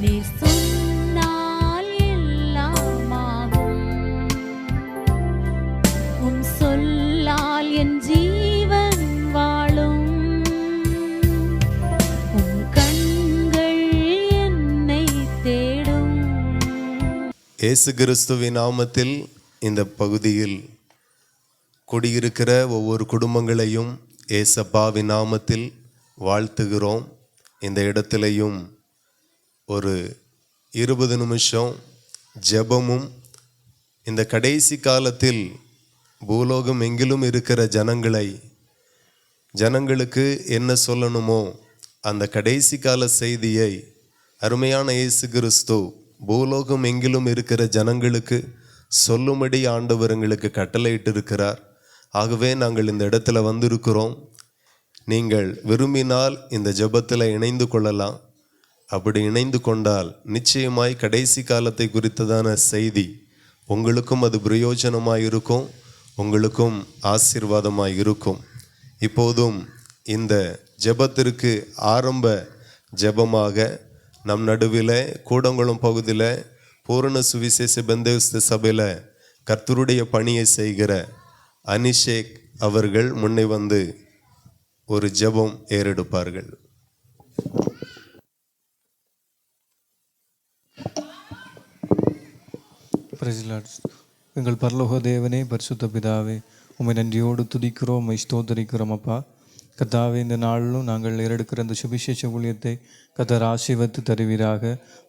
நீர் சொன்னால் எல்லாமாகும். உம் சொல்லால் என் ஜீவன் வாழும். உம் கண்கள் என்னை தேடும். இயேசு கிறிஸ்துவின் நாமத்தில் இந்த பகுதியில் குடியிருக்கிற ஒவ்வொரு குடும்பங்களையும் ஏசப்பாவின் நாமத்தில் வாழ்த்துகிறோம். இந்த இடத்திலையும் ஒரு 20 நிமிஷம் ஜெபமும், இந்த கடைசி காலத்தில் பூலோகம் எங்கிலும் இருக்கிற ஜனங்களுக்கு என்ன சொல்லணுமோ அந்த கடைசி கால செய்தியை அருமையான இயேசு கிறிஸ்து பூலோகம் எங்கிலும் இருக்கிற ஜனங்களுக்கு சொல்லும்படி ஆண்டவர் எங்களுக்கு கட்டளையிட்டு இருக்கிறார். ஆகவே நாங்கள் இந்த இடத்துல வந்திருக்கிறோம். நீங்கள் விரும்பினால் இந்த ஜெபத்தில் இணைந்து கொள்ளலாம். அப்படி இணைந்து கொண்டால் நிச்சயமாய் கடைசி காலத்தை குறித்ததான செய்தி உங்களுக்கும் அது பிரயோஜனமாக இருக்கும், உங்களுக்கும் ஆசீர்வாதமாக இருக்கும். இப்போதும் இந்த ஜெபத்திற்கு ஆரம்ப ஜெபமாக நம் நடுவில் கூடங்குளம் பகுதியில் பூரண சுவிசேஷ பெந்தேஸ்து சபையில் கர்த்தருடைய பணியை செய்கிற அனிஷேக் அவர்கள் முன்னே வந்து ஒரு ஜெபம் ஏறெடுப்பார்கள். எங்கள் பரலோக தேவனே, பரிசுத்த பிதாவே, உம்மை நன்றியோடு துதிக்கிறோம், உம்மை ஸ்தோத்தரிக்கிறோம். அப்பா கர்த்தாவே, இந்த நாளிலும் நாங்கள் ஏறெடுக்கிற இந்த சுவிசேஷ ஊழியத்தை கர்த்தர் ஆசீர்வதித்து தருவீராக.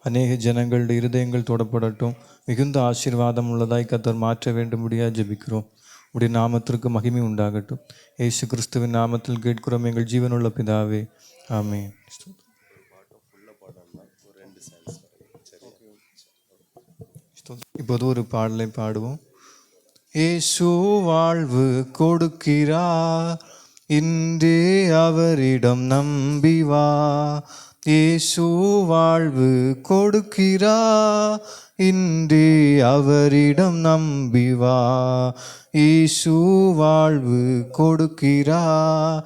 அநேக ஜனங்களுடைய இருதயங்கள் தொடப்படட்டும். மிகுந்த ஆசீர்வாதம் உள்ளதாய் கர்த்தர் மாற்ற வேண்டும்படியாக ஜெபிக்கிறோம். உடைய நாமத்திற்கு மகிமை உண்டாகட்டும். இயேசு கிறிஸ்துவின் நாமத்தில் கேட்கிறோம் எங்கள் ஜீவனுள்ள பிதாவே, ஆமென். இப்போது ஒரு பாடலை பாடுவோம். இயேசு வாழ்வு கொடுக்கிறார், இன்றே அவரிடம் நம்பி வா. இயேசு வாழ்வு கொடுக்கிறார், இன்றே அவரிடம் நம்பி வா. இயேசு வாழ்வு கொடுக்கிறார்.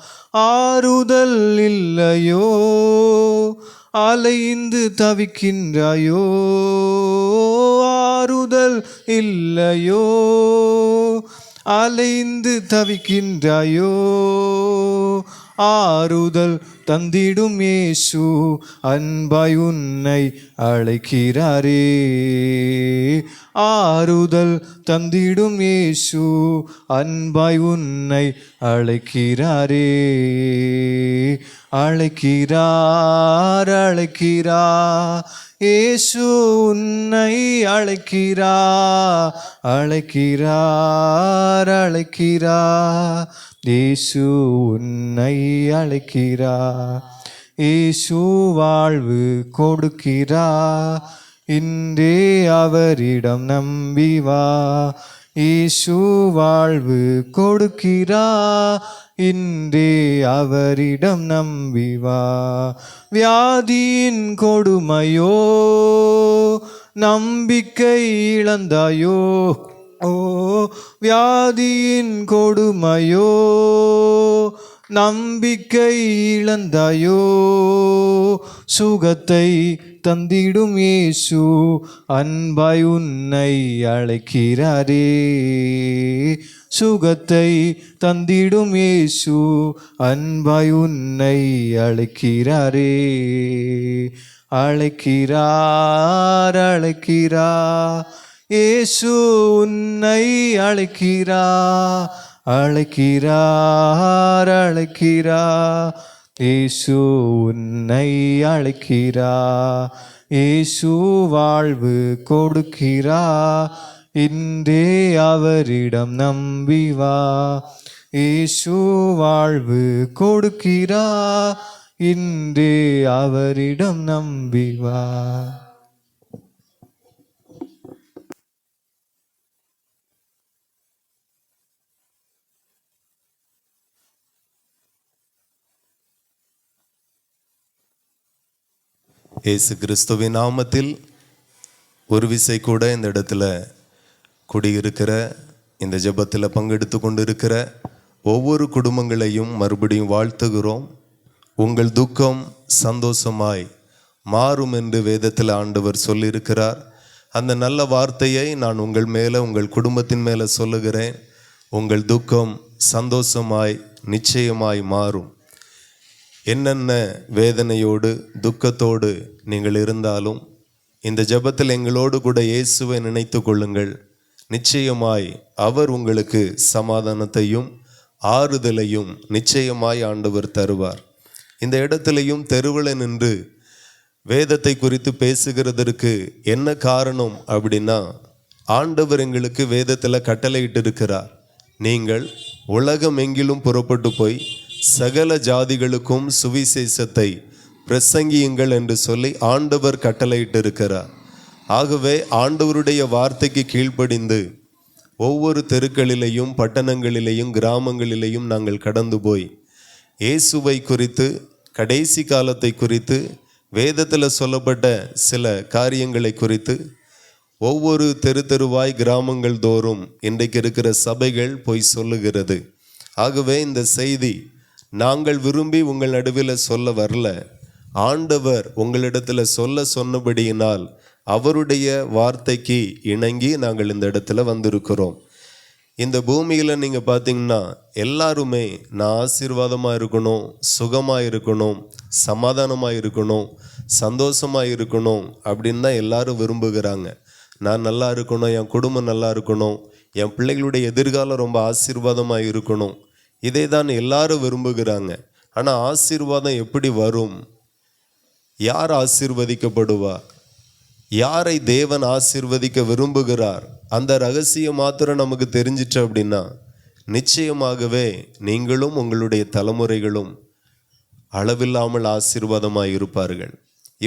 ஆறுதல் இல்லையோ, அலைந்து தவிக்கின்றாயோ. ஆறுதல் இல்லையோ, அலைந்து தவிக்கின்றாயோ. ஆறுதல் தந்திடும் இயேசு அன்பாய் உன்னை அழைக்கிறாரே. ஆறுதல் தந்திடும் இயேசு அன்பாய் உன்னை அழைக்கிறாரே. அழைக்கிறார், அழைக்கிறார், இயேசு உன்னை அழைக்கிறார். அழைக்கிறார், அழைக்கிறார், இயேசு உன்னை அழைக்கிறார். இயேசு வாழ்வு கொடுக்கிறார், இன்றே அவரிடம் நம்பி வா. இயேசு வாழ்வு கொடுக்கிறார், இன்றே அவரிடம் நம்பி வா. வியாதியின் கொடுமையோ, நம்பிக்கை இழந்தாயோ. ஓ வியாதியின் கொடுமையோ, நம்பிக்கை இழந்தாயோ. சுகத்தை தந்திடும் இயேசு அன்பாய் உன்னை அழைக்கிறாரே. சுகத்தை தந்திடும் இயேசு அன்பாய் உன்னை அழைக்கிறாரே. அழைக்கிறார், அழைக்கிறார், இயேசு உன்னை அழைக்கிறார். அழைக்கிறார், அழைக்கிறார், இயேசு உன்னை அழைக்கிறார். இயேசு வாழ்வு கொடுக்கிறார், இன்றே அவரிடம் நம்பி வா. இயேசு வாழ்வு கொடுக்கிறார், இன்றே அவரிடம் நம்பி வா. இயேசு கிறிஸ்துவின் நாமத்தில் ஒரு விசை கூட இந்த இடத்துல குடியிருக்கிற, இந்த ஜெபத்தில் பங்கெடுத்து கொண்டு இருக்கிற ஒவ்வொரு குடும்பங்களையும் மறுபடியும் வாழ்த்துகிறோம். உங்கள் துக்கம் சந்தோஷமாய் மாறும் என்று வேதத்தில் ஆண்டவர் சொல்லியிருக்கிறார். அந்த நல்ல வார்த்தையை நான் உங்கள் மேலே, உங்கள் குடும்பத்தின் மேலே சொல்லுகிறேன். உங்கள் துக்கம் சந்தோஷமாய் நிச்சயமாய் மாறும். என்னென்ன வேதனையோடு துக்கத்தோடு நீங்கள் இருந்தாலும் இந்த ஜெபத்தில் எங்களோடு கூட இயேசுவை நினைத்து கொள்ளுங்கள். நிச்சயமாய் அவர் உங்களுக்கு சமாதானத்தையும் ஆறுதலையும் நிச்சயமாய் ஆண்டவர் தருவார். இந்த இடத்திலையும் தெருவில் நின்று வேதத்தை குறித்து பேசுகிறதற்கு என்ன காரணம் அப்படின்னா, ஆண்டவர் எங்களுக்கு வேதத்தில் கட்டளையிட்டு இருக்கிறார். நீங்கள் உலகம் எங்கிலும் புறப்பட்டு போய் சகல ஜாதிகளுக்கும் சுவிசேஷத்தை பிரசங்கியுங்கள் என்று சொல்லி ஆண்டவர் கட்டளையிட்டு இருக்கிறார். ஆகவே ஆண்டவருடைய வார்த்தைக்கு கீழ்ப்படிந்து ஒவ்வொரு தெருக்களிலேயும் பட்டணங்களிலேயும் கிராமங்களிலேயும் நாங்கள் கடந்து போய் இயேசுவை குறித்து, கடைசி காலத்தை குறித்து, வேதத்தில் சொல்லப்பட்ட சில காரியங்களை குறித்து ஒவ்வொரு தெருவாய் கிராமங்கள் தோறும் இன்றைக்கு இருக்கிற சபைகள் போய் சொல்லுகிறது. ஆகவே இந்த செய்தி நாங்கள் விரும்பி உங்கள் நடுவில் சொல்ல வரல. ஆண்டவர் உங்களிடத்தில் சொல்ல சொன்னபடியினால் அவருடைய வார்த்தைக்கு இணங்கி நாங்கள் இந்த இடத்துல வந்திருக்கிறோம். இந்த பூமியில் நீங்கள் பார்த்தீங்கன்னா எல்லாருமே நான் ஆசீர்வாதமாக இருக்கணும், சுகமாக இருக்கணும், சமாதானமாக இருக்கணும், சந்தோஷமாக இருக்கணும் அப்படின்னு தான் எல்லாரும் விரும்புகிறாங்க. நான் நல்லா இருக்கணும், என் குடும்பம் நல்லா இருக்கணும், என் பிள்ளைகளுடைய எதிர்காலம் ரொம்ப ஆசீர்வாதமாக இருக்கணும், இதை தான் எல்லாரும் விரும்புகிறாங்க. ஆனால் ஆசீர்வாதம் எப்படி வரும்? யார் ஆசீர்வதிக்கப்படுவா? யாரை தேவன் ஆசீர்வதிக்க விரும்புகிறார்? அந்த ரகசியம் மாத்திரம் நமக்கு தெரிஞ்சிட்டு அப்படின்னா நிச்சயமாகவே நீங்களும் உங்களுடைய தலைமுறைகளும் அளவில்லாமல் ஆசீர்வாதமாக இருப்பார்கள்.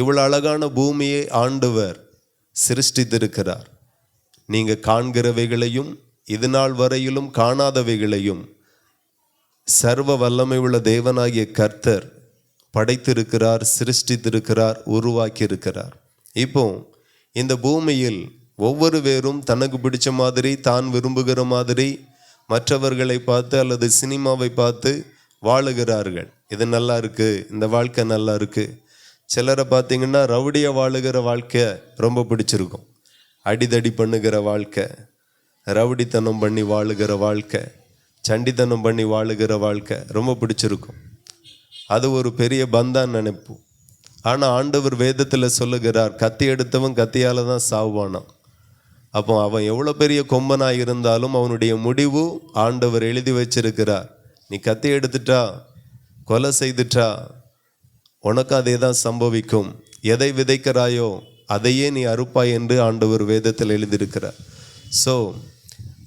இவ்வளவு அழகான பூமியை ஆண்டவர் சிருஷ்டித்திருக்கிறார். நீங்கள் காண்கிறவைகளையும் இது நாள் வரையிலும் காணாதவைகளையும் சர்வ வல்லமை உள்ள தேவனாகிய கர்த்தர் படைத்திருக்கிறார், சிருஷ்டித்திருக்கிறார், உருவாக்கி இருக்கிறார். இப்போ இந்த பூமியில் ஒவ்வொரு பேரும் தனக்கு பிடிச்ச மாதிரி, தான் விரும்புகிற மாதிரி மற்றவர்களை பார்த்து அல்லது சினிமாவை பார்த்து வாழுகிறார்கள். இது நல்லா இருக்கு, இந்த வாழ்க்கை நல்லா இருக்கு. சிலரை பார்த்தீங்கன்னா ரவுடியாக வாழுகிற வாழ்க்கை ரொம்ப பிடிச்சிருக்கும். அடிதடி பண்ணுகிற வாழ்க்கை, ரவுடித்தனம் பண்ணி வாழுகிற வாழ்க்கை, சண்டித்தனம் பண்ணி வாழுகிற வாழ்க்கை ரொம்ப பிடிச்சிருக்கும். அது ஒரு பெரிய பந்தான் நினைப்போம். ஆனால் ஆண்டவர் வேதத்தில் சொல்லுகிறார், கத்தி எடுத்தவன் கத்தியால் தான் சாவானான். அப்போ அவன் எவ்வளோ பெரிய கொம்பனாக இருந்தாலும் அவனுடைய முடிவு ஆண்டவர் எழுதி வச்சிருக்கிறார். நீ கத்தி எடுத்துட்டா, கொலை செய்துட்டா, உனக்கு அதே தான் சம்பவிக்கும். எதை விதைக்கிறாயோ அதையே நீ அறுப்பாய் என்று ஆண்டவர் வேதத்தில் எழுதியிருக்கிறார். ஸோ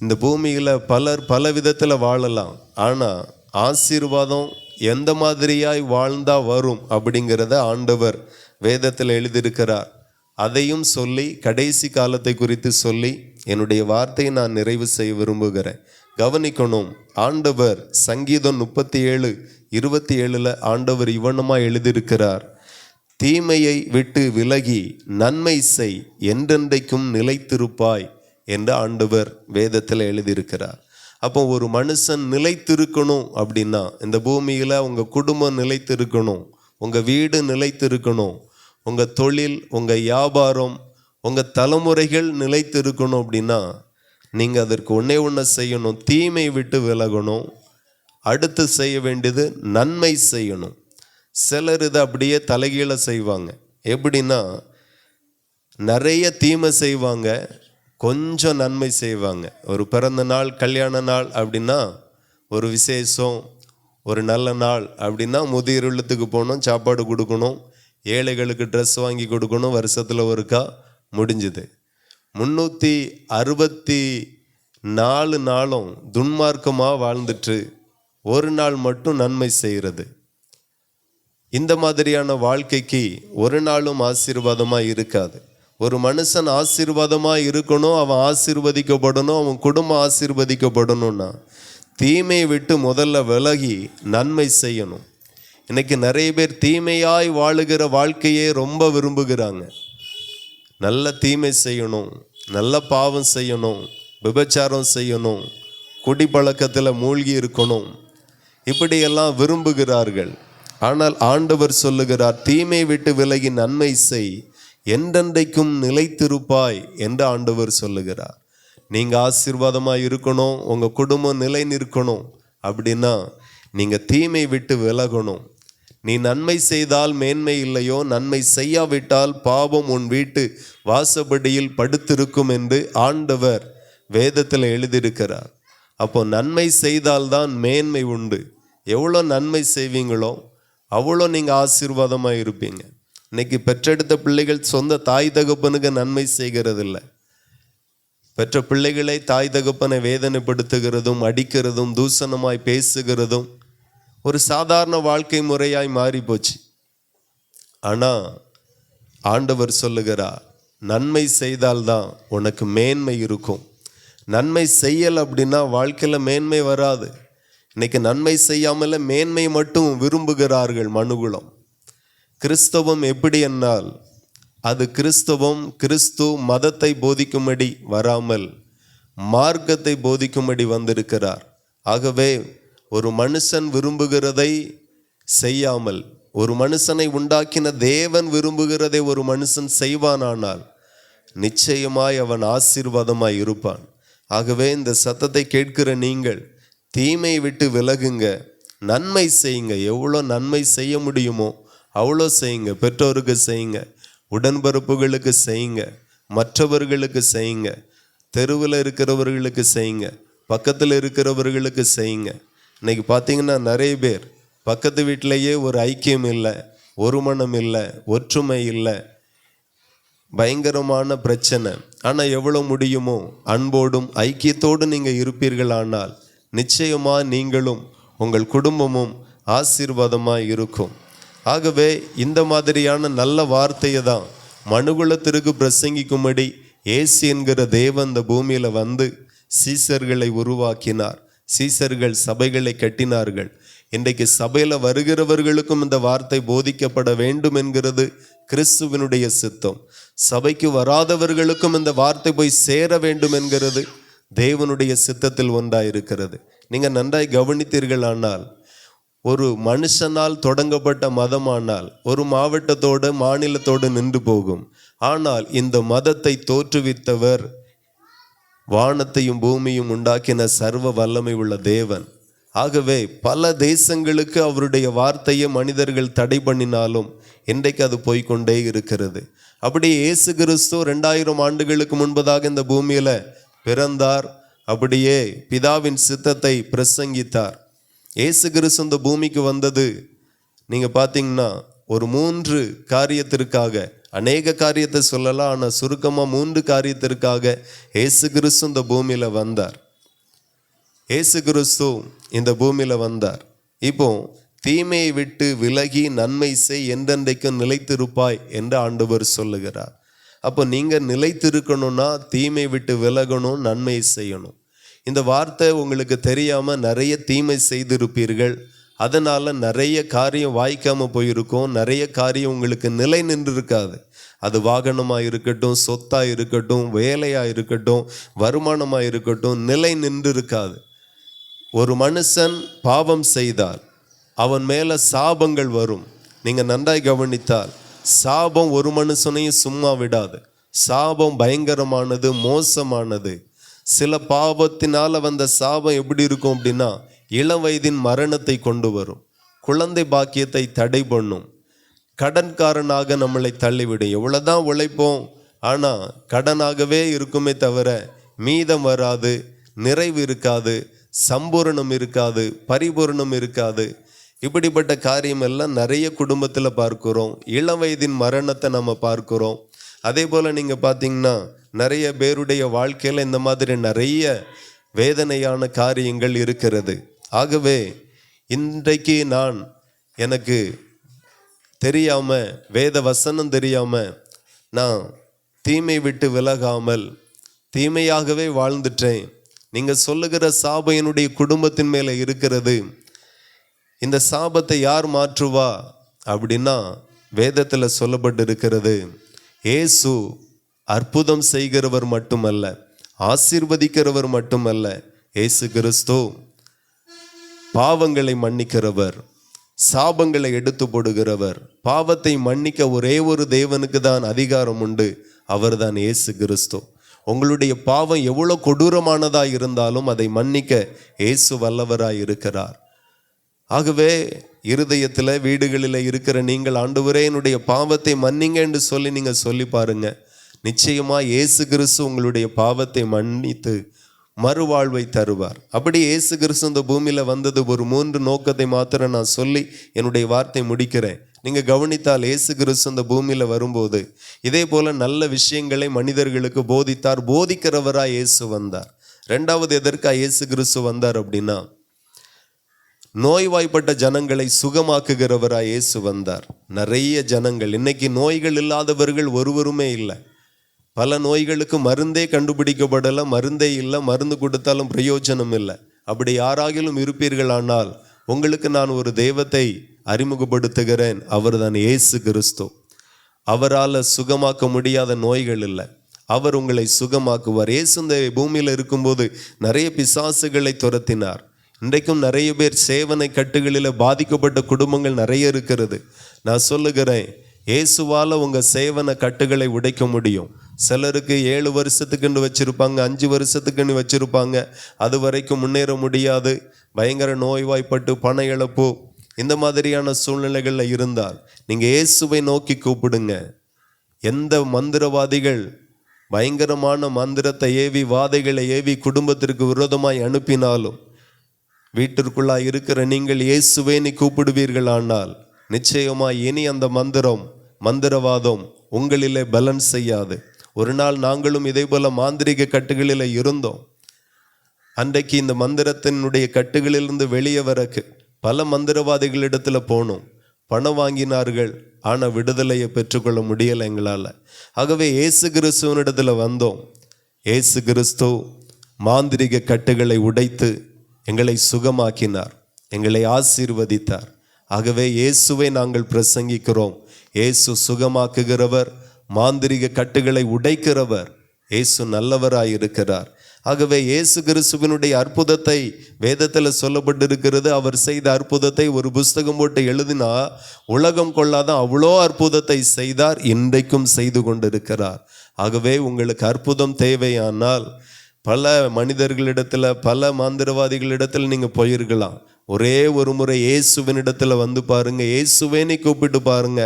இந்த பூமியில் பலர் பல விதத்தில் வாழலாம். ஆனால் ஆசீர்வாதம் எந்த மாதிரியாய் வாழ்ந்தா வரும் அப்படிங்கிறத ஆண்டவர் வேதத்தில் எழுதியிருக்கிறார். அதையும் சொல்லி கடைசி காலத்தை குறித்து சொல்லி என்னுடைய வார்த்தையை நான் நிறைவு செய்ய விரும்புகிறேன். கவனிக்கணும், ஆண்டவர் சங்கீதம் 37:27 ஆண்டவர் இவனமாக எழுதியிருக்கிறார், தீமையை விட்டு விலகி நன்மை செய், என்றென்றைக்கும் நிலைத்திருப்பாய் என்று ஆண்டவர் வேதத்தில் எழுதியிருக்கிறார். அப்போ ஒரு மனுஷன் நிலைத்திருக்கணும் அப்படின்னா இந்த பூமியில் உங்கள் குடும்பம் நிலைத்திருக்கணும், உங்கள் வீடு நிலைத்திருக்கணும், உங்கள் தொழில், உங்கள் வியாபாரம், உங்கள் தலைமுறைகள் நிலைத்திருக்கணும் அப்படின்னா நீங்கள் அதற்கு ஒன்று செய்யணும், தீமை விட்டு விலகணும். அடுத்து செய்ய வேண்டியது நன்மை செய்யணும். சிலர் இதை அப்படியே தலைகீழ செய்வாங்க. எப்படின்னா நிறைய தீமை செய்வாங்க, கொஞ்சம் நன்மை செய்வாங்க. ஒரு பிறந்த நாள், கல்யாண நாள் அப்படின்னா, ஒரு விசேஷம், ஒரு நல்ல நாள் அப்படின்னா முதியோர் இல்லத்துக்கு போகணும், சாப்பாடு கொடுக்கணும், ஏழைகளுக்கு ட்ரெஸ் வாங்கி கொடுக்கணும், வருஷத்தில் ஒருக்கா முடிஞ்சுது. 364 நாளும் துன்மார்க்கமாக வாழ்ந்துட்டு ஒரு நாள் மட்டும் நன்மை செய்கிறது. இந்த மாதிரியான வாழ்க்கைக்கு ஒரு நாளும் ஆசீர்வாதமாக இருக்காது. ஒரு மனுஷன் ஆசீர்வாதமாக இருக்கணும், அவன் ஆசீர்வதிக்கப்படணும், அவன் குடும்பம் ஆசீர்வதிக்கப்படணும்னா தீமையை விட்டு முதல்ல விலகி நன்மை செய்யணும். இன்னைக்கு நிறைய பேர் தீமையாய் வாழுகிற வாழ்க்கையே ரொம்ப விரும்புகிறாங்க. நல்ல தீமை செய்யணும், நல்ல பாவம் செய்யணும், விபச்சாரம் செய்யணும், குடிப்பழக்கத்தில் மூழ்கி இருக்கணும், இப்படியெல்லாம் விரும்புகிறார்கள். ஆனால் ஆண்டவர் சொல்லுகிறார், தீமை விட்டு விலகி நன்மை செய், என்றென்றைக்கும் நிலைத்திருப்பாய் என்று ஆண்டவர் சொல்லுகிறார். நீங்க ஆசீர்வாதமாக இருக்கணும், உங்க குடும்பம் நிலை நிற்கணும் அப்படின்னா நீங்க தீமை விட்டு விலகணும். நீ நன்மை செய்தால் மேன்மை இல்லையோ, நன்மை செய்யாவிட்டால் பாவம் உன் வீட்டு வாசப்படியில் படுத்திருக்கும் என்று ஆண்டவர் வேதத்தில் எழுதியிருக்கிறார். அப்போ நன்மை செய்தால்தான் மேன்மை உண்டு. எவ்வளோ நன்மை செய்வீங்களோ அவ்வளோ நீங்கள் ஆசீர்வாதமாக இருப்பீங்க. இன்னைக்கு பெற்றெடுத்த பிள்ளைகள் சொந்த தாய் தகப்பனுக்கு நன்மை செய்கிறதில்ல. பெற்ற பிள்ளைகளை தாய் தகப்பனை வேதனைப்படுத்துகிறதும் அடிக்கிறதும் தூசணமாய் பேசுகிறதும் ஒரு சாதாரண வாழ்க்கை முறையாய் மாறி போச்சு. ஆனால் ஆண்டவர் சொல்லுகிறார், நன்மை செய்தால்தான் உனக்கு மேன்மை இருக்கும். நன்மை செய்யல் அப்படின்னா வாழ்க்கையில் மேன்மை வராது. இன்னைக்கு நன்மை செய்யாமல் மேன்மை மட்டும் விரும்புகிறார்கள் மனுகுலம். கிறிஸ்தவம் எப்படி என்னால் அது கிறிஸ்து மதத்தை போதிக்கும்படி வராமல் மார்க்கத்தை போதிக்கும்படி வந்திருக்கிறார். ஆகவே ஒரு மனுஷன் விரும்புகிறதை செய்யாமல், ஒரு மனுஷனை உண்டாக்கின தேவன் விரும்புகிறதை ஒரு மனுஷன் செய்வானானால் நிச்சயமாய் அவன் ஆசீர்வாதமாய் இருப்பான். ஆகவே இந்த சத்தத்தை கேட்கிற நீங்கள் தீமை விட்டு விலகுங்க, நன்மை செய்யுங்க. எவ்வளோ நன்மை செய்ய முடியுமோ அவ்வளோ செய்யுங்க. பெற்றோருக்கு செய்யுங்க, உடன்பிறப்புகளுக்கு செய்யுங்க, மற்றவர்களுக்கு செய்யுங்க, தெருவில் இருக்கிறவர்களுக்கு செய்யுங்க, பக்கத்தில் இருக்கிறவர்களுக்கு செய்யுங்க. இன்னைக்கு பார்த்தீங்கன்னா நிறைய பேர் பக்கத்து வீட்டிலேயே ஒரு ஐக்கியம் இல்லை, ஒரு மனம் இல்லை, ஒற்றுமை இல்லை, பயங்கரமான பிரச்சனை. ஆனால் எவ்வளோ முடியுமோ அன்போடும் ஐக்கியத்தோடு நீங்கள் இருப்பீர்களானால் நிச்சயமாக நீங்களும் உங்கள் குடும்பமும் ஆசீர்வாதமாக இருக்கும். ஆகவே இந்த மாதிரியான நல்ல வார்த்தையை தான் மனுகுலத்திற்கு பிரசங்கிக்கும்படி இயேசு என்கிற தேவன் இந்த பூமியில் வந்து சீசர்களை உருவாக்கினார். சீசர்கள் சபைகளை கட்டினார்கள். இன்றைக்கு சபையில் வருகிறவர்களுக்கும் இந்த வார்த்தை போதிக்கப்பட வேண்டும் என்கிறது கிறிஸ்துவினுடைய சித்தம். சபைக்கு வராதவர்களுக்கும் இந்த வார்த்தை போய் சேர வேண்டும் என்கிறது தேவனுடைய சித்தத்தில் ஒன்றாயிருக்கிறது. நீங்கள் நன்றாய் கவனித்தீர்களானால் ஒரு மனுஷனால் தொடங்கப்பட்ட மதமானால் ஒரு மாவட்டத்தோடு மாநிலத்தோடு நின்று போகும். ஆனால் இந்த மதத்தை தோற்றுவித்தவர் வானத்தையும் பூமியும் உண்டாக்கின சர்வ வல்லமை உள்ள தேவன். ஆகவே பல தேசங்களுக்கு அவருடைய வார்த்தையை மனிதர்கள் தடை பண்ணினாலும் இன்றைக்கு அது போய்கொண்டே இருக்கிறது. அப்படி இயேசு கிறிஸ்து 2000 ஆண்டுகளுக்கு முன்பதாக இந்த பூமியில் பிறந்தார். அப்படியே பிதாவின் சித்தத்தை பிரசங்கித்தார். இயேசு கிறிஸ்து இந்த பூமிக்கு வந்தது நீங்கள் பார்த்தீங்கன்னா ஒரு 3 காரியத்திற்காக, அநேக காரியத்தை சொல்லலாம், ஆனால் சுருக்கமாக 3 காரியத்திற்காக இயேசு கிறிஸ்து இந்த பூமியில் வந்தார். இயேசு கிறிஸ்து இந்த பூமியில் வந்தார். இப்போ தீமையை விட்டு விலகி நன்மை செய், என்றென்றைக்கும் நிலைத்திருப்பாய் என்று ஆண்டவர் சொல்லுகிறார். அப்போ நீங்கள் நிலைத்திருக்கணும்னா தீமை விட்டு விலகணும், நன்மையை செய்யணும். இந்த வார்த்தை உங்களுக்கு தெரியாமல் நிறைய தீமை செய்திருப்பீர்கள். அதனால் நிறைய காரியம் வாய்க்காமல் போயிருக்கும். நிறைய காரியம் உங்களுக்கு நிலை நின்று இருக்காது. அது வாகனமாக இருக்கட்டும், சொத்தாக இருக்கட்டும், வேலையாக இருக்கட்டும், வருமானமாக இருக்கட்டும், நிலை நின்று இருக்காது. ஒரு மனுஷன் பாவம் செய்தால் அவன் மேலே சாபங்கள் வரும். நீங்கள் நன்றாய் கவனித்தால் சாபம் ஒரு மனுஷனையும் சும்மா விடாது. சாபம் பயங்கரமானது, மோசமானது. சில பாவத்தினால் வந்த சாபம் எப்படி இருக்கும் அப்படின்னா இளம் வயதின் மரணத்தை கொண்டு வரும், குழந்தை பாக்கியத்தை தடை பண்ணும், கடன்காரனாக நம்மளை தள்ளிவிடும். எவ்வளோதான் உழைப்போம், ஆனால் கடனாகவே இருக்குமே தவிர மீதம் வராது, நிறைவு இருக்காது, சம்பூரணம் இருக்காது, பரிபூரணம் இருக்காது. இப்படிப்பட்ட காரியம் எல்லாம் நிறைய குடும்பத்தில் பார்க்கிறோம். இளம் வயதின் மரணத்தை நம்ம பார்க்கிறோம். அதே போல் நீங்கள் பார்த்தீங்கன்னா நிறைய பேருடைய வாழ்க்கையில் இந்த மாதிரி நிறைய வேதனையான காரியங்கள் இருக்கிறது. ஆகவே இன்றைக்கு எனக்கு தெரியாமல், வேத வசனம் தெரியாமல் நான் தீமை விட்டு விலகாமல் தீமையாகவே வாழ்ந்துட்டேன். நீங்கள் சொல்லுகிற சாபம் என்னுடைய குடும்பத்தின் மேலே இருக்கிறது. இந்த சாபத்தை யார் மாற்றுவா அப்படின்னா வேதத்தில் சொல்லப்பட்டு இருக்கிறது, இயேசு அற்புதம் செய்கிறவர் மட்டுமல்ல, ஆசீர்வதிக்கிறவர் மட்டுமல்ல, இயேசு கிறிஸ்து பாவங்களை மன்னிக்கிறவர், சாபங்களை எடுத்து போடுகிறவர். பாவத்தை மன்னிக்க ஒரே ஒரு தேவனுக்கு தான் அதிகாரம் உண்டு, அவர்தான் இயேசு கிறிஸ்து. உங்களுடைய பாவம் எவ்வளோ கொடூரமானதாக இருந்தாலும் அதை மன்னிக்க இயேசு வல்லவராய் இருக்கிறார். ஆகவே இருதயத்தில் வீடுகளில் இருக்கிற நீங்கள், ஆண்டவரே என்னுடைய பாவத்தை மன்னிங்க என்று சொல்லி நீங்கள் சொல்லி பாருங்க. நிச்சயமாக இயேசு கிறிஸ்து உங்களுடைய பாவத்தை மன்னித்து மறுவாழ்வை தருவார். அப்படி இயேசு கிறிஸ்து இந்த பூமியில் வந்தது ஒரு 3 நோக்கத்தை மாத்திரம் நான் சொல்லி என்னுடைய வார்த்தை முடிக்கிறேன். நீங்கள் கவனித்தால் இயேசு கிறிஸ்து இந்த பூமியில் வரும்போது இதே போல நல்ல விஷயங்களை மனிதர்களுக்கு போதித்தார். போதிக்கிறவராக இயேசு வந்தார். 2வது எதற்காக இயேசு கிறிஸ்து வந்தார் அப்படின்னா, நோய்வாய்ப்பட்ட ஜனங்களை சுகமாக்குகிறவராக இயேசு வந்தார். நிறைய ஜனங்கள் இன்னைக்கு நோய்கள் இல்லாதவர்கள் ஒருவருமே இல்லை. பல நோய்களுக்கு மருந்தே கண்டுபிடிக்கப்படலை, மருந்தே இல்லை, மருந்து கொடுத்தாலும் பிரயோஜனம் இல்லை. அப்படி யாராகிலும் இருப்பீர்களானால் உங்களுக்கு நான் ஒரு தெய்வத்தை அறிமுகப்படுத்துகிறேன், அவர்தான் இயேசு கிறிஸ்து. அவரால் சுகமாக்க முடியாத நோய்கள் இல்லை, அவர் உங்களை சுகமாக்குவார். இயேசு இந்த பூமியில் இருக்கும்போது நிறைய பிசாசுகளை துரத்தினார். இன்றைக்கும் நிறைய பேர் சேவனை கட்டுகளில் பாதிக்கப்பட்ட குடும்பங்கள் நிறைய இருக்கிறது. நான் சொல்லுகிறேன், இயேசுவால் உங்கள் சேவனை கட்டுகளை உடைக்க முடியும். சிலருக்கு 7 வருஷத்துக்குன்னு வச்சுருப்பாங்க, 5 வருஷத்துக்குன்னு வச்சுருப்பாங்க, அது வரைக்கும் முன்னேற முடியாது. பயங்கர நோய்வாய்ப்பட்டு பண இழப்பு, இந்த மாதிரியான சூழ்நிலைகளில் இருந்தால் நீங்கள் இயேசுவை நோக்கி கூப்பிடுங்க. எந்த மந்திரவாதிகள் பயங்கரமான மந்திரத்தை ஏவி, வாதைகளை ஏவி குடும்பத்திற்கு விரோதமாய் அனுப்பினாலும் வீட்டிற்குள்ளாய் இருக்கிற நீங்கள் இயேசுவை நீ கூப்பிடுவீர்களானால் நிச்சயமாய் இனி அந்த மந்திரவாதம் உங்களிலே பலன் செய்யாது. ஒரு நாள் நாங்களும் இதே போல மாந்திரிக கட்டுகளில் இருந்தோம். அன்றைக்கு இந்த மந்திரத்தினுடைய கட்டுகளிலிருந்து வெளியே வரக்கு பல மந்திரவாதிகளிடத்தில் போனோம், பணம் வாங்கினார்கள், ஆனால் விடுதலையை பெற்றுக்கொள்ள முடியலை எங்களால். ஆகவே இயேசு கிறிஸ்துவனிடத்தில் வந்தோம். இயேசு கிறிஸ்து மாந்திரிக கட்டுகளை உடைத்து எங்களை சுகமாக்கினார், எங்களை ஆசீர்வதித்தார். ஆகவே இயேசுவை நாங்கள் பிரசங்கிக்கிறோம். இயேசு சுகமாக்குகிறவர், மாந்திரிக கட்டுகளை உடைக்கிறவர். இயேசு நல்லவராயிருக்கிறார். ஆகவே இயேசு கிறிஸ்துவினுடைய அற்புதத்தை வேதத்தில் சொல்லப்பட்டிருக்கிறது. அவர் செய்த அற்புதத்தை ஒரு புஸ்தகம் போட்டு எழுதினா உலகம் கொள்ளாத அவ்வளோ அற்புதத்தை செய்தார், இன்றைக்கும் செய்து கொண்டிருக்கிறார். ஆகவே உங்களுக்கு அற்புதம் தேவையானால் பல மனிதர்களிடத்தில், பல மந்திரவாதிகளிடத்தில் நீங்கள் போயிருக்கலாம். ஒரே ஒரு முறை இயேசுவினிடத்தில் வந்து பாருங்க, இயேசுவேனி கூப்பிட்டு பாருங்க,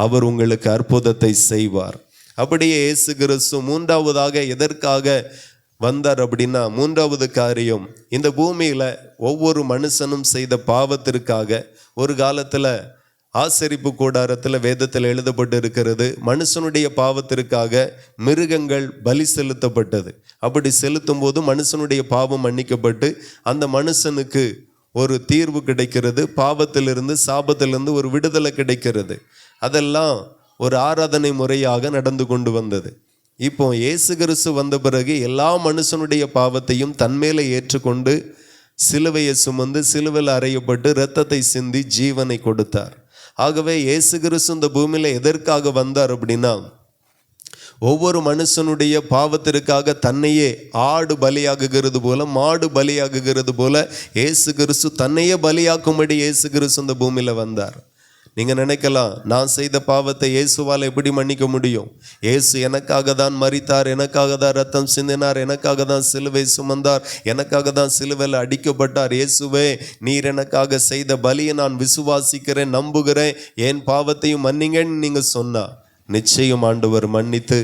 அவர் உங்களுக்கு அற்புதத்தை செய்வார். அப்படியே இயேசு கிறிஸ்து 3வதாக எதற்காக வந்தார் அப்படின்னா, 3வது காரியம், இந்த பூமியில் ஒவ்வொரு மனுஷனும் செய்த பாவத்திற்காக ஒரு காலத்தில் ஆசரிப்பு கூடாரத்தில் வேதத்தில் எழுதப்பட்டு இருக்கிறது, மனுஷனுடைய பாவத்திற்காக மிருகங்கள் பலி செலுத்தப்பட்டது. அப்படி செலுத்தும் போது மனுஷனுடைய பாவம் மன்னிக்கப்பட்டு அந்த மனுஷனுக்கு ஒரு தீர்வு கிடைக்கிறது, பாவத்திலிருந்து சாபத்திலிருந்து ஒரு விடுதலை கிடைக்கிறது. அதெல்லாம் ஒரு ஆராதனை முறையாக நடந்து கொண்டு வந்தது. இப்போ இயேசு கிறிஸ்து வந்த பிறகு எல்லா மனுஷனுடைய பாவத்தையும் தன்மேலே ஏற்றுக்கொண்டு சிலுவையை சுமந்து சிலுவையில் அறையப்பட்டு இரத்தத்தை சிந்தி ஜீவனை கொடுத்தார். ஆகவே இயேசு கிறிஸ்து இந்த பூமியில் எதற்காக வந்தார் அப்படின்னா, ஒவ்வொரு மனுஷனுடைய பாவத்திற்காக தன்னையே ஆடு பலியாகுகிறது போல, மாடு பலியாகுகிறது போல இயேசு கிறிஸ்து தன்னையே பலியாக்கும்படி இயேசு கிறிஸ்து இந்த பூமியில் வந்தார். நீங்கள் நினைக்கலாம், நான் செய்த பாவத்தை இயேசுவால் எப்படி மன்னிக்க முடியும்? இயேசு எனக்காக தான் மரித்தார், எனக்காக தான் ரத்தம் சிந்தினார், எனக்காக தான் சிலுவை சுமந்தார், எனக்காக தான் சிலுவையில் அடிக்கப்பட்டார். இயேசுவே, நீர் எனக்காக செய்த பலியை நான் விசுவாசிக்கிறேன், நம்புகிறேன், என் பாவத்தையும் மன்னிங்கன்னு நீங்கள் சொன்னா நிச்சயம் ஆண்டவர் மன்னித்து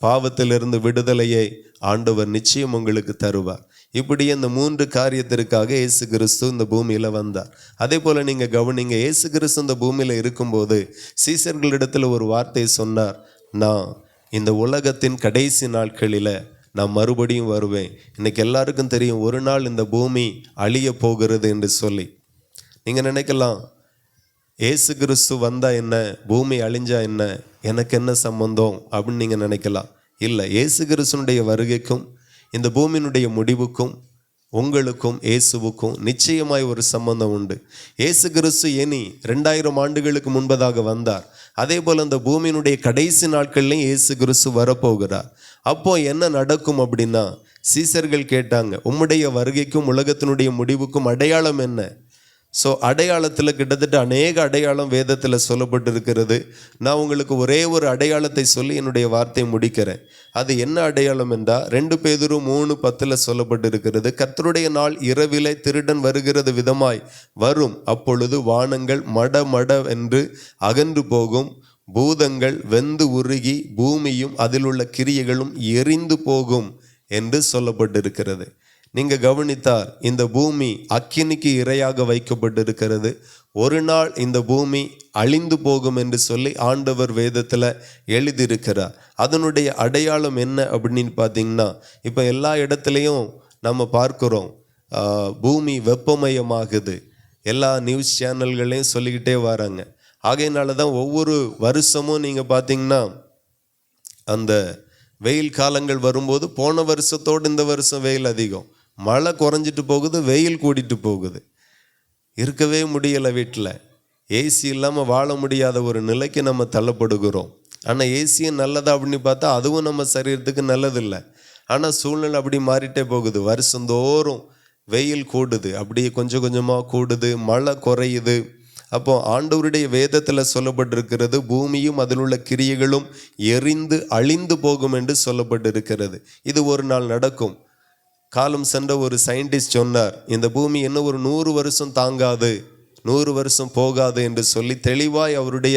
பாவத்திலிருந்து விடுதலையை ஆண்டவர் நிச்சயம் உங்களுக்கு தருவார். இப்படியே இந்த 3 காரியத்திற்காக இயேசு கிறிஸ்து இந்த பூமியில் வந்தார். அதே போல் நீங்கள் கவனிங்க, இயேசு கிறிஸ்து இந்த பூமியில் இருக்கும்போது சீசர்களிடத்தில் ஒரு வார்த்தையை சொன்னார், நான் இந்த உலகத்தின் கடைசி நாட்களில் நான் மறுபடியும் வருவேன். இன்னைக்கு எல்லாருக்கும் தெரியும், ஒரு நாள் இந்த பூமி அழிய போகிறது என்று சொல்லி. நீங்கள் நினைக்கலாம், இயேசு கிறிஸ்து வந்தா என்ன, பூமி அழிஞ்சா என்ன, எனக்கு என்ன சம்பந்தம் அப்படின்னு நீங்கள் நினைக்கலாம். இல்லை, இயேசு கிறிஸ்துனுடைய வருகைக்கும் இந்த பூமியினுடைய முடிவுக்கும் உங்களுக்கும் இயேசுவுக்கும் நிச்சயமாய் ஒரு சம்பந்தம் உண்டு. இயேசு கிறிஸ்து இனி 2000 ஆண்டுகளுக்கு முன்பதாக வந்தார். அதே போல் இந்த பூமியினுடைய கடைசி நாட்கள்லையும் இயேசு கிறிஸ்து வரப்போகிறார். அப்போ என்ன நடக்கும் அப்படின்னா, சீசர்கள் கேட்டாங்க, உம்முடைய வருகைக்கும் உலகத்தினுடைய முடிவுக்கும் அடையாளம் என்ன? ஸோ அடையாளத்தில் கிட்டத்தட்ட அநேக அடையாளம் வேதத்தில் சொல்லப்பட்டிருக்கிறது. நான் உங்களுக்கு ஒரே ஒரு அடையாளத்தை சொல்லி என்னுடைய வார்த்தையை முடிக்கிறேன். அது என்ன அடையாளம் என்றால் 2 பேதுரு 3:10 சொல்லப்பட்டிருக்கிறது. கர்த்தருடைய நாள் இரவிலே திருடன் வருகிறது விதமாய் வரும், அப்பொழுது வானங்கள் மட மட என்று அகன்று போகும், பூதங்கள் வெந்து உருகி பூமியும் அதில் உள்ள கிரியைகளும் எரிந்து போகும் என்று சொல்லப்பட்டிருக்கிறது. நீங்க கவனித்தால் இந்த பூமி அக்கினிக்கு இரையாக வைக்கப்பட்டிருக்கிறது. ஒரு நாள் இந்த பூமி அழிந்து போகும் என்று சொல்லி ஆண்டவர் வேதத்தில் எழுதியிருக்கிறார். அதனுடைய அடையாளம் என்ன அப்படின்னு பார்த்தீங்கன்னா, இப்போ எல்லா இடத்துலையும் நம்ம பார்க்குறோம் பூமி வெப்பமயமாகுது. எல்லா நியூஸ் சேனல்களையும் சொல்லிக்கிட்டே வராங்க. ஆகையினால தான் ஒவ்வொரு வருஷமும் நீங்கள் பார்த்தீங்கன்னா அந்த வெயில் காலங்கள் வரும்போது போன வருஷத்தோடு இந்த வருஷம் வெயில் அதிகம், மழை குறைஞ்சிட்டு போகுது, வெயில் கூடிட்டு போகுது. இருக்கவே முடியலை, வீட்டில் ஏசி இல்லாமல் வாழ முடியாத ஒரு நிலைக்கு நம்ம தள்ளப்படுகிறோம். ஆனால் ஏசியும் நல்லதா அப்படின்னு பார்த்தா அதுவும் நம்ம சரீரத்துக்கு நல்லதில்லை. ஆனால் சூழ்நிலை அப்படி மாறிட்டே போகுது. வருஷந்தோறும் வெயில் கூடுது, அப்படியே கொஞ்சம் கொஞ்சமாக கூடுது, மழை குறையுது. அப்போ ஆண்டவருடைய வேதத்தில் சொல்லப்பட்டிருக்கிறது, பூமியும் அதில் உள்ள கிரியைகளும் எரிந்து அழிந்து போகும் என்று சொல்லப்பட்டிருக்கிறது. இது ஒரு நாள் நடக்கும். காலம் சென்ற ஒரு சயின்டிஸ்ட் சொன்னார், இந்த பூமி இன்னும் ஒரு 100 வருஷம் தாங்காது, 100 வருஷம் போகாது என்று சொல்லி தெளிவாய் அவருடைய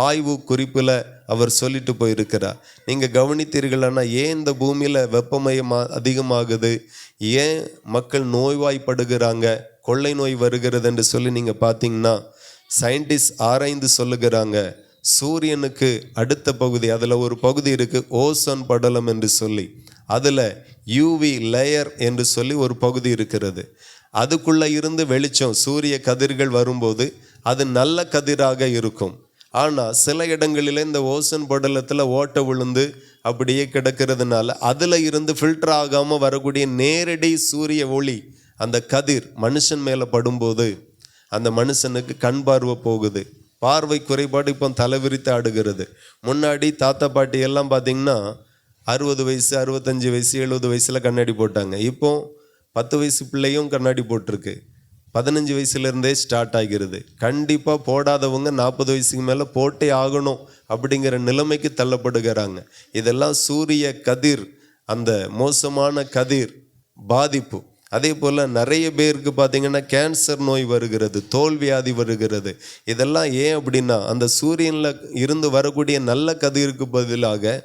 ஆய்வு குறிப்பில் அவர் சொல்லிட்டு போயிருக்கிறார். நீங்கள் கவனித்தீர்களானா, ஏன் இந்த பூமியில் வெப்பமயம் அதிகமாகுது, ஏன் மக்கள் நோய்வாய்ப்படுகிறாங்க, கொள்ளை நோய் வருகிறது என்று சொல்லி நீங்கள் பார்த்தீங்கன்னா, சயின்டிஸ்ட் ஆராய்ந்து சொல்லுகிறாங்க, சூரியனுக்கு அடுத்த பகுதி, அதில் ஒரு பகுதி இருக்குது ஓசோன் படலம் என்று சொல்லி, அதில் யூவி லேயர் என்று சொல்லி ஒரு பகுதி இருக்கிறது. அதுக்குள்ளே இருந்து வெளிச்சம் சூரிய கதிர்கள் வரும்போது அது நல்ல கதிராக இருக்கும். ஆனால் சில இடங்களில் இந்த ஓசோன் படலத்தில் ஓட்டை விழுந்து அப்படியே கிடக்கிறதுனால அதில் இருந்து ஃபில்டர் ஆகாமல் வரக்கூடிய நேரடி சூரிய ஒளி அந்த கதிர் மனுஷன் மேலே படும்போது அந்த மனுஷனுக்கு கண் பார்வை போகுது. பார்வை குறைபாடு இப்போ தலைவிரித்து ஆடுகிறது. முன்னாடி தாத்தா பாட்டி எல்லாம் பார்த்திங்கன்னா 60 வயசு 65 வயசு 70 வயசில் கண்ணாடி போட்டாங்க. இப்போ 10 வயசு பிள்ளையும் கண்ணாடி போட்டிருக்கு. 15 வயசுலேருந்தே ஸ்டார்ட் ஆகிறது. கண்டிப்பாக போடாதவங்க 40 வயசுக்கு மேலே போட்டே ஆகணும் அப்படிங்கிற நிலைமைக்கு தள்ளப்படுகிறாங்க. இதெல்லாம் சூரிய கதிர், அந்த மோசமான கதிர் பாதிப்பு. அதே போல் நிறைய பேருக்கு பார்த்திங்கன்னா கேன்சர் நோய் வருகிறது, தோல் வியாதி வருகிறது. இதெல்லாம் ஏன் அப்படின்னா, அந்த சூரியனில் இருந்து வரக்கூடிய நல்ல கதிருக்கு பதிலாக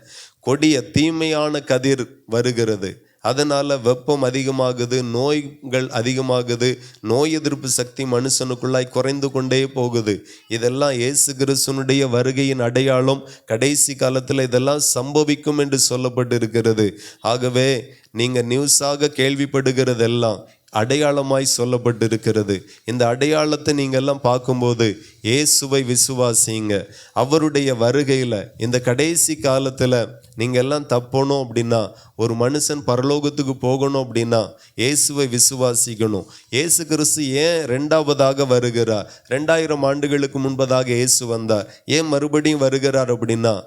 கொடிய தீமையான கதிர் வருகிறது. அதனால் வெப்பம் அதிகமாகுது, நோய்கள் அதிகமாகுது, நோய் எதிர்ப்பு சக்தி மனுஷனுக்குள்ளாய் குறைந்து கொண்டே போகுது. இதெல்லாம் இயேசு கிறிஸ்துவினுடைய வருகையின் அடையாளம். கடைசி காலத்தில் இதெல்லாம் சம்பவிக்கும் என்று சொல்லப்பட்டு இருக்கிறது. ஆகவே நீங்கள் நியூஸாக கேள்விப்படுகிறதெல்லாம் அடையாளமாய் சொல்லப்பட்டிருக்கிறது. இந்த அடையாளத்தை நீங்கள் எல்லாம் பார்க்கும்போது இயேசுவை விசுவாசிங்க. அவருடைய வருகையில் இந்த கடைசி காலத்தில் நீங்கள் எல்லாம் தப்பணும் அப்படின்னா, ஒரு மனுஷன் பரலோகத்துக்கு போகணும் அப்படின்னா இயேசுவை விசுவாசிக்கணும். இயேசு கிறிஸ்து ஏன் 2வதாக வருகிறார்? 2000 ஆண்டுகளுக்கு முன்பதாக இயேசு வந்தார். ஏன் மறுபடியும் வருகிறார் அப்படின்னா,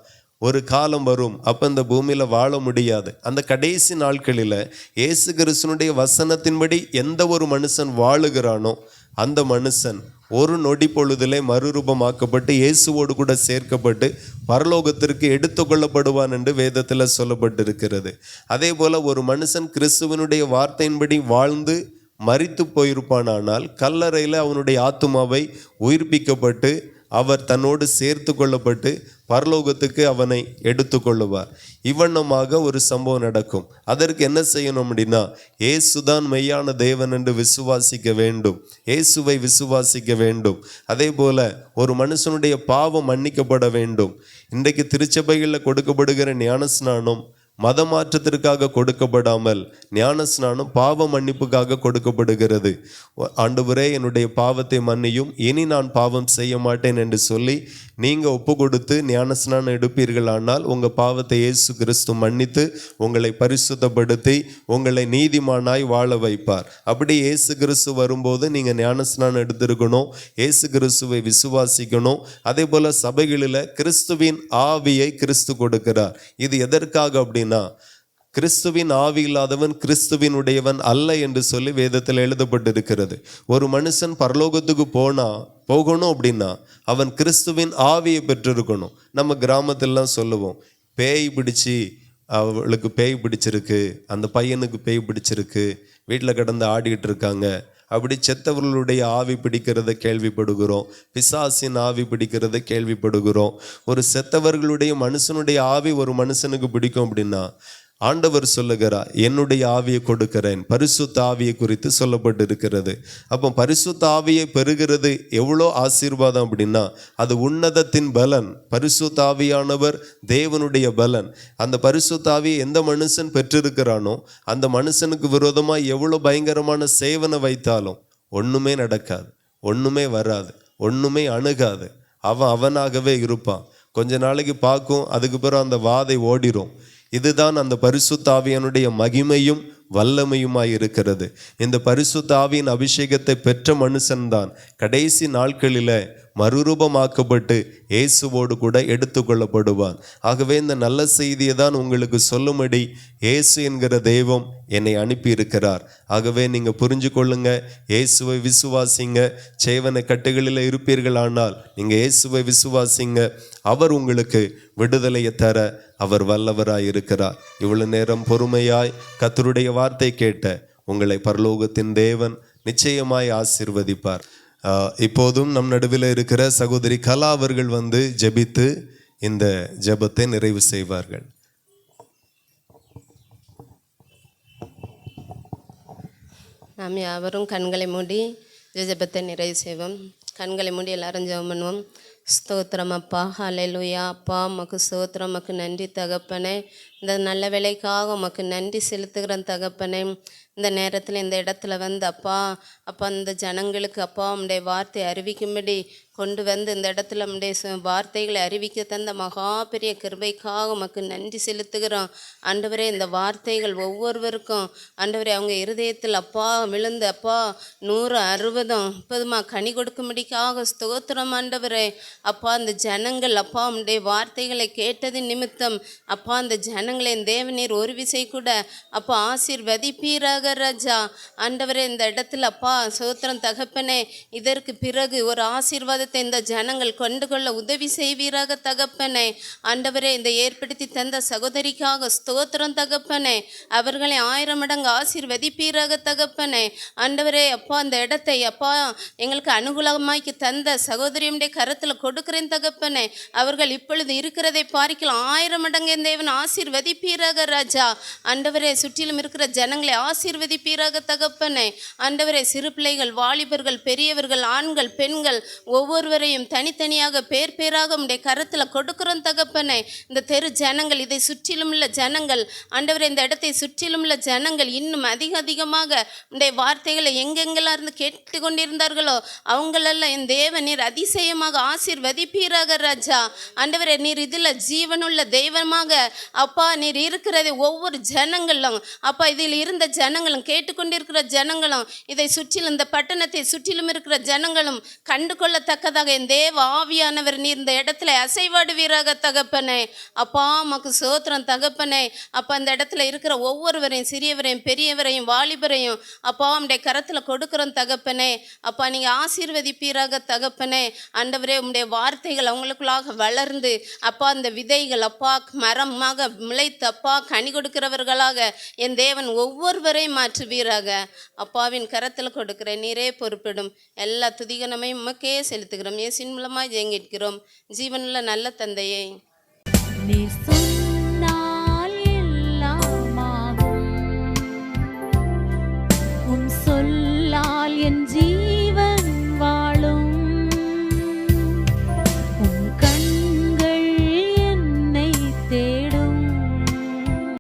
ஒரு காலம் வரும், அப்போ இந்த பூமியில் வாழ முடியாது. அந்த கடைசி நாட்களில் இயேசு கிறிஸ்துனுடைய வசனத்தின்படி எந்த ஒரு மனுஷன் வாழுகிறானோ அந்த மனுஷன் ஒரு நொடி பொழுதிலே மறுரூபமாக்கப்பட்டு இயேசுவோடு கூட சேர்க்கப்பட்டு பரலோகத்திற்கு எடுத்துக்கொள்ளப்படுவான் என்று வேதத்தில் சொல்லப்பட்டிருக்கிறது. அதே போல் ஒரு மனுஷன் கிறிஸ்துவனுடைய வார்த்தையின்படி வாழ்ந்து மரித்து போயிருப்பானால் கல்லறையில் அவனுடைய ஆத்துமாவை உயிர்ப்பிக்கப்பட்டு அவர் தன்னோடு சேர்த்து கொள்ளப்பட்டு பரலோகத்துக்கு அவனை எடுத்துக்கொள்ளுவார். இவ்வண்ணமாக ஒரு சம்பவம் நடக்கும். அதற்கு என்ன செய்யணும் அப்படின்னா, இயேசுதான் மெய்யான தேவன் என்று விசுவாசிக்க வேண்டும், இயேசுவை விசுவாசிக்க வேண்டும். அதே போல ஒரு மனுஷனுடைய பாவம் மன்னிக்கப்பட வேண்டும். இன்றைக்கு திருச்சபைகளில் கொடுக்கப்படுகிற ஞானஸ்நானம் மத மாற்றத்திற்காக கொடுக்கப்படாமல் ஞானஸ்நானம் பாவ மன்னிப்புக்காக கொடுக்கப்படுகிறது. ஆண்டவரே, என்னுடைய பாவத்தை மன்னியும், இனி நான் பாவம் செய்ய மாட்டேன் என்று சொல்லி நீங்கள் ஒப்பு கொடுத்து ஞானஸ்நானம் எடுப்பீர்களானால் உங்கள் பாவத்தை இயேசு கிறிஸ்து மன்னித்து உங்களை பரிசுத்தப்படுத்தி உங்களை நீதிமானாய் வாழ வைப்பார். அப்படி இயேசு கிறிஸ்து வரும்போது நீங்கள் ஞானஸ்நானம் எடுத்திருக்கணும், இயேசு கிறிஸ்துவை விசுவாசிக்கணும். அதே போல் சபைகளில் கிறிஸ்துவின் ஆவியை கிறிஸ்து கொடுக்கிறார். இது எதற்காக அப்படின்னா, கிறிஸ்துவின் ஆவி இல்லாதவன் கிறிஸ்துவினுடையவன் அல்ல என்று சொல்லி வேதத்தில் எழுதப்பட்டிருக்கிறது. ஒரு மனுஷன் பரலோகத்துக்கு போகணும் அப்படின்னா அவன் கிறிஸ்துவின் ஆவியை பெற்றிருக்கணும். நம்ம கிராமத்திலாம் சொல்லுவோம், பேய் பிடிச்சி அவளுக்கு பேய் பிடிச்சிருக்கு, அந்த பையனுக்கு பேய் பிடிச்சிருக்கு, வீட்டில் கிடந்து ஆடிக்கிட்டு இருக்காங்க. அப்படி செத்தவர்களுடைய ஆவி பிடிக்கிறத கேள்விப்படுகிறோம், பிசாசின் ஆவி பிடிக்கிறத கேள்விப்படுகிறோம். ஒரு செத்தவர்களுடைய மனுஷனுடைய ஆவி ஒரு மனுஷனுக்கு பிடிக்கும் அப்படின்னா ஆண்டவர் சொல்லுகிறார், என்னுடைய ஆவியை கொடுக்கிறேன். பரிசுத்த ஆவியை குறித்து சொல்லப்பட்டிருக்கிறது. அப்போ பரிசுத்த ஆவியை பெறுகிறது எவ்வளோ ஆசீர்வாதம் அப்படின்னா அது உன்னதத்தின் பலன். பரிசுத்த ஆவியானவர் தேவனுடைய பலன். அந்த பரிசுத்த ஆவியை எந்த மனுஷன் பெற்றிருக்கிறானோ அந்த மனுஷனுக்கு விரோதமாக எவ்வளோ பயங்கரமான சேவனை வைத்தாலும் ஒன்றுமே நடக்காது, ஒன்றுமே வராது, ஒன்றுமே அணுகாது. அவனாகவே இருப்பான். கொஞ்ச நாளைக்கு பார்க்கும், அதுக்கு பிறகு அந்த வாதை ஓடிரும். இதுதான் அந்த பரிசுத்த ஆவியானுடைய மகிமையும் வல்லமையுமாய் இருக்கிறது. இந்த பரிசுத்த ஆவியின் அபிஷேகத்தை பெற்ற மனுஷன்தான் கடைசி நாட்களில் மறுரூபமாக்கப்பட்டு இயேசுவோடு கூட எடுத்துக்கொள்ளப்படுவான். ஆகவே இந்த நல்ல செய்தியை தான் உங்களுக்கு சொல்லும்படி இயேசு என்கிற தெய்வம் என்னை அனுப்பி இருக்கிறார். ஆகவே நீங்கள் புரிஞ்சு கொள்ளுங்க, இயேசுவை விசுவாசிங்க. சேவன கட்டுகளில் இருப்பீர்களானால் நீங்கள் இயேசுவை விசுவாசிங்க. அவர் உங்களுக்கு விடுதலையை தர அவர் வல்லவராய் இருக்கிறார். இவ்வளவு நேரம் பொறுமையாய் கர்த்தருடைய வார்த்தை கேட்ட உங்களை பரலோகத்தின் தேவன் நிச்சயமாய் ஆசீர்வதிப்பார். இப்போதும் நம் நடுவில் இருக்கிற சகோதரி கலா அவர்கள் ஜெபித்து இந்த ஜெபத்தை நிறைவு செய்வார்கள். நாம் யாவரும் கண்களை மூடி ஜெபத்தை நிறைவு செய்வோம். கண்களை மூடி எல்லாரும் ஜெபம் பண்ணுவோம். ஸ்தோத்திரம் அப்பா, ஹல்லேலூயா. அப்பா உமக்கு ஸ்தோத்திரம், உமக்கு நன்றி தகப்பனே. இந்த நல்ல வேலைக்காக உமக்கு நன்றி செலுத்துகிறேன் தகப்பனே. இந்த நேரத்தில் இந்த இடத்துல அப்பா இந்த ஜனங்களுக்கு அப்பா உம்முடைய வார்த்தை அறிவிக்கும்படி கொண்டு இந்த இடத்துல உம்முடைய வார்த்தைகளை அறிவிக்க தந்த மகா பெரிய கிருபைக்காக உமக்கு நன்றி செலுத்துகிறோம் ஆண்டவரே. இந்த வார்த்தைகள் ஒவ்வொருவருக்கும் ஆண்டவரே அவங்க இருதயத்தில் அப்பா விழுந்து அப்பா 100, 60, 30 கனி கொடுக்கும்படிக்காக ஸ்தோத்திரம் ஆண்டவரே. அப்பா அந்த ஜனங்கள் அப்பா உம்முடைய வார்த்தைகளை கேட்டது நிமித்தம் அப்பா அந்த ஜனங்களை தேவநீர் ஒரு விசை கூட அப்பா ஆசீர்வதிப்பீராக ராஜா. ஆண்டவரே இந்த இடத்துல அப்பா ஸ்தோத்திரம் தகப்பனே. இதற்கு பிறகு ஒரு ஆசீர்வாதத்தை இந்த ஜனங்கள் கொண்டு கொள்ள உதவி செய்வீராக தகப்பனே. ஆண்டவரே இந்த ஏற்படுத்தி தந்த சகோதரிக்காக ஸ்தோத்திரம் தகப்பனே. அவர்களை 1000 மடங்கு ஆசீர்வதிப்பீராக தகப்பனே. ஆண்டவரே அப்பா அந்த இடத்தை அப்பா எங்களுக்கு அனுகூலமாக்கி தந்த சகோதரியுடைய கரத்தில் கொடுக்கிறேன் தகப்பனே. அவர்கள் இப்பொழுது இருக்கிறதை பார்க்கலாம் 1000 மடங்கு தேவன் ஆசீர்வதிப்பீராக ராஜா. ஆண்டவரே சுற்றிலும் இருக்கிற ஜனங்களை ஆசீர்வதிப்பீராக தகப்பனே. ஆண்டவரே சிறு பிள்ளைகள், வாலிபர்கள், பெரியவர்கள், ஆண்கள், பெண்கள் ஒவ்வொருவரையும் தனித்தனியாக பேர் பேராக உம்முடைய கரத்தில் கொடுக்கிறோம் தகப்பனே. இந்த தெரு ஜனங்கள், இதை சுற்றிலும் உள்ள ஜனங்கள் ஆண்டவரே, இந்த இடத்தை சுற்றிலும் உள்ள ஜனங்கள் இன்னும் அதிகமாக உம்முடைய வார்த்தைகளை எங்கெங்கெல்லாம் இருந்து கேட்டு கொண்டிருந்தார்களோ அவங்களெல்லாம் என் தேவ நீர் அதிசயமாக ஆசீர்வதிப்பீராக ராஜா. ஆண்டவரே நீர் இதில் ஜீவனுள்ள தெய்வமாக அப்பா நீர் இருக்கிறதை ஒவ்வொரு ஜனங்களும் அப்பா இதில் இருந்த ஜனங்களும் கேட்டுக்கொண்டிருக்கிற ஜனங்களும் இதை சுற்றிலும் இந்த பட்டணத்தை சுற்றிலும் இருக்கிற ஜனங்களும் கண்டு கொள்ளத்தக்கதாக என் தேவ ஆவியானவர் நீர் இந்த இடத்துல அசைவாடுவீராக தகப்பனே. அப்பா உமக்கு ஸ்தோத்திரம் தகப்பனே. அப்பா இந்த இடத்துல இருக்கிற ஒவ்வொருவரையும், சிறியவரையும், பெரியவரையும், வாலிபரையும் அப்பா உம்முடைய கரத்தில் கொடுக்கிறோம் தகப்பனே. அப்பா நீங்கள் ஆசீர்வதிப்பீராக தகப்பனே. ஆண்டவரே உம்முடைய வார்த்தைகள் அவங்களுக்குள்ளாக வளர்ந்து அப்பா அந்த விதைகள் அப்பா மரமாக முளைத்து அப்பா கனி கொடுக்கிறவர்களாக என் தேவன் ஒவ்வொருவரையும் மாற்றுவீராக. அப்பாவின் கரத்தில் கொடுக்கிறேன், நீரே பொறுப்பிடும். எல்லா துதிகனமையும் உமக்கே செலுத்துகிறோம். இயேசுவின் மூலமாய் ஜெயிக்கிறோம் ஜீவனுள்ள நல்ல தந்தையே. நீர் சொன்னால் எல்லாம் ஆகும். உம் சொல்லால் என்